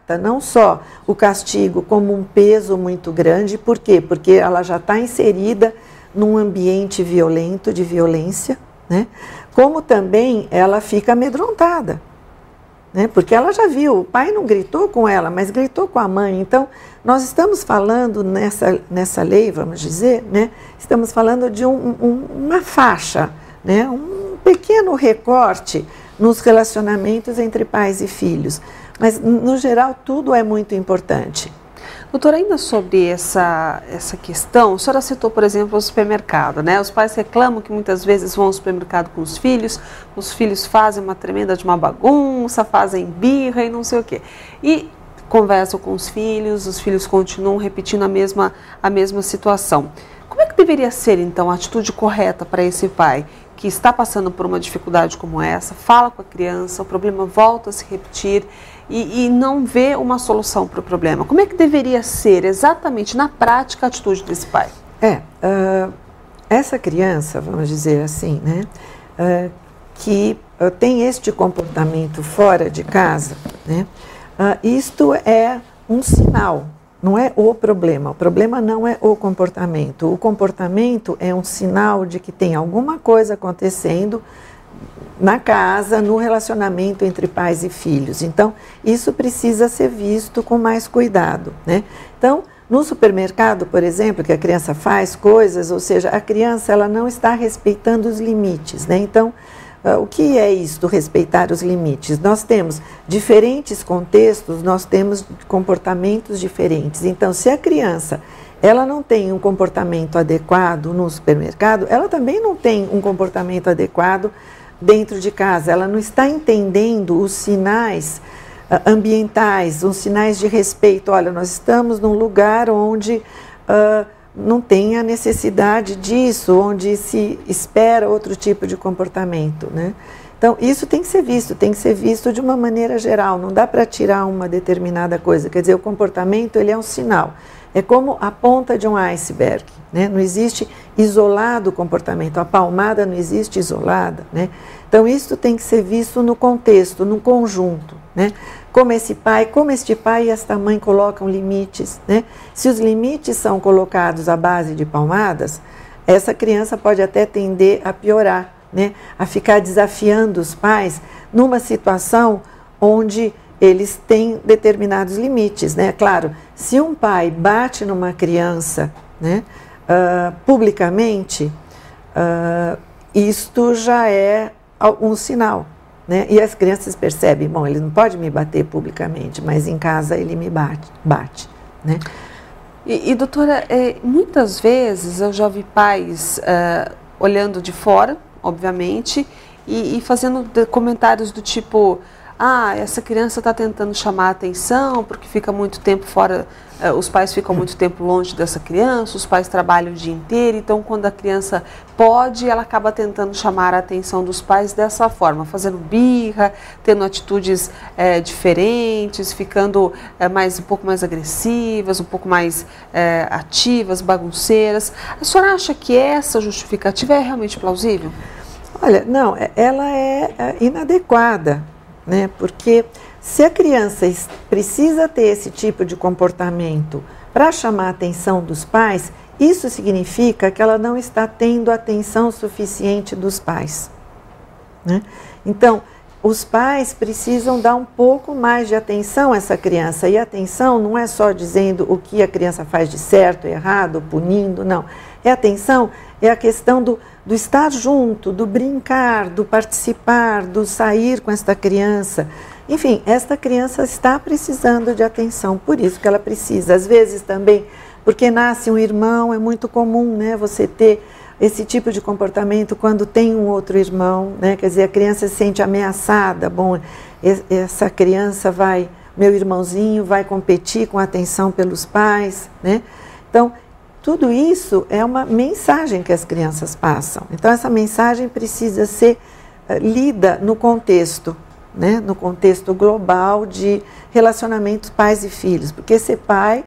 trata não só o castigo como um peso muito grande, por quê? Porque ela já está inserida num ambiente violento, de violência, né? Como também ela fica amedrontada, né? Porque ela já viu, o pai não gritou com ela, mas gritou com a mãe. Então, nós estamos falando nessa lei, vamos dizer, né? Estamos falando de uma faixa, né? Um pequeno recorte nos relacionamentos entre pais e filhos. Mas, no geral, tudo é muito importante. Doutora, ainda sobre essa questão, a senhora citou, por exemplo, o supermercado, né? Os pais reclamam que muitas vezes vão ao supermercado com os filhos fazem uma tremenda de uma bagunça, fazem birra e não sei o quê. E conversam com os filhos continuam repetindo a mesma situação. Como é que deveria ser, então, a atitude correta para esse pai que está passando por uma dificuldade como essa, fala com a criança, o problema volta a se repetir e não vê uma solução para o problema? Como é que deveria ser exatamente na prática a atitude desse pai? Essa criança, vamos dizer assim, né, que tem este comportamento fora de casa, né, isto é um sinal. Não é o problema não é o comportamento é um sinal de que tem alguma coisa acontecendo na casa, no relacionamento entre pais e filhos. Então, isso precisa ser visto com mais cuidado, né? Então, no supermercado, por exemplo, que a criança faz coisas, ou seja, a criança ela não está respeitando os limites, né? Então, o que é isto, respeitar os limites? Nós temos diferentes contextos, nós temos comportamentos diferentes. Então, se a criança ela não tem um comportamento adequado no supermercado, ela também não tem um comportamento adequado dentro de casa. Ela não está entendendo os sinais ambientais, os sinais de respeito. Olha, nós estamos num lugar onde não tem a necessidade disso, onde se espera outro tipo de comportamento, né? Então, isso tem que ser visto de uma maneira geral, não dá para tirar uma determinada coisa. Quer dizer, o comportamento ele é um sinal, é como a ponta de um iceberg, né? Não existe isolado o comportamento, a palmada não existe isolada, né? Então, isso tem que ser visto no contexto, no conjunto, né? Como este pai e esta mãe colocam limites, né? Se os limites são colocados à base de palmadas, essa criança pode até tender a piorar, né? A ficar desafiando os pais numa situação onde eles têm determinados limites, né? Claro, se um pai bate numa criança, né, publicamente, isto já é um sinal, né? E as crianças percebem, bom, ele não pode me bater publicamente, mas em casa ele me bate, né? E doutora, muitas vezes eu já vi pais olhando de fora, obviamente, e fazendo comentários do tipo, essa criança está tentando chamar a atenção porque fica muito tempo fora, os pais ficam muito tempo longe dessa criança, os pais trabalham o dia inteiro, então quando a criança pode, ela acaba tentando chamar a atenção dos pais dessa forma, fazendo birra, tendo atitudes diferentes, ficando um pouco mais agressivas, um pouco mais ativas, bagunceiras. A senhora acha que essa justificativa é realmente plausível? Olha, não, ela é inadequada, né? Porque se a criança precisa ter esse tipo de comportamento para chamar a atenção dos pais, isso significa que ela não está tendo atenção suficiente dos pais, né? Então, os pais precisam dar um pouco mais de atenção a essa criança. E atenção não é só dizendo o que a criança faz de certo, errado, punindo, não. Atenção é a questão do estar junto, do brincar, do participar, do sair com esta criança. Enfim, esta criança está precisando de atenção, por isso que ela precisa. Às vezes também, porque nasce um irmão, é muito comum, né, você ter esse tipo de comportamento quando tem um outro irmão, né? Quer dizer, a criança se sente ameaçada. Bom, essa criança meu irmãozinho vai competir com a atenção pelos pais, né? Então, tudo isso é uma mensagem que as crianças passam. Então, essa mensagem precisa ser lida no contexto, né? No contexto global de relacionamentos pais e filhos, porque ser pai